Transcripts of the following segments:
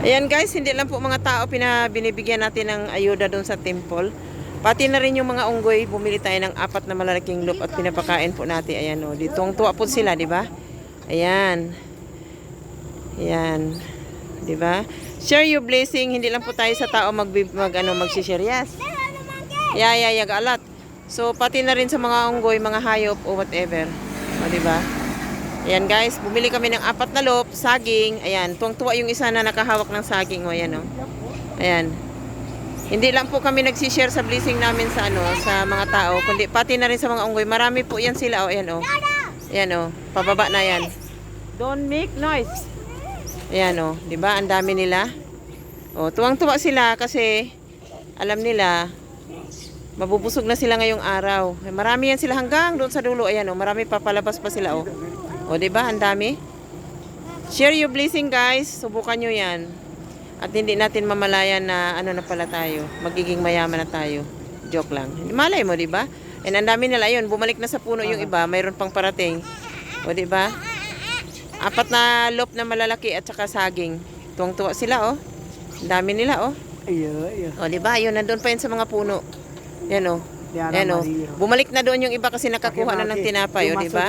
Ayan guys, hindi lang po mga tao binibigyan natin ng ayuda doon sa temple. Pati na rin yung mga unggoy, bumili tayo ng 4 na malalaking loop at pinapakain po natin. Ayan o, ditong tuwa po sila, di ba? Ayan. Ayan. Di ba? Share your blessing, hindi lang po tayo sa tao magsishare. Yes. Alat. So, pati na rin sa mga unggoy, mga hayop o whatever. O, di ba? Ayan guys, bumili kami ng 4 na loop, saging. Ayan, tuwang-tuwa yung isa na nakahawak ng saging. O, ayan o. Ayan. Hindi lang po kami nagsishare sa blessing namin sa sa mga tao, kundi pati na rin sa mga unggoy. Marami po yan sila. O, ayan o. Ayan o, pababa na yan. Don't make noise. Ayan o, di ba? Ang dami nila. O, tuwang-tuwa sila kasi alam nila mabubusog na sila ngayong araw. Marami yan sila hanggang doon sa dulo. Ayan o, marami papalabas pa sila o. O, diba? Ang dami. Share your blessing, guys. Subukan nyo yan. At hindi natin mamalayan na na pala tayo. Magiging mayaman na tayo. Joke lang. Malay mo, diba? And ang dami nila yun. Bumalik na sa puno yung iba. Mayroon pang parating. O, diba? 4 na loop na malalaki at saka saging. Tuwang-tuwa sila, oh. Ang dami nila, oh. O, diba? Yun, nandun pa yun sa mga puno. Yan, oh. Ayan o. Bumalik na doon yung iba kasi nakakuha na ng tinapay, o, diba?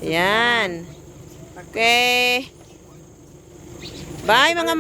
Ayan. Okay. Bye mga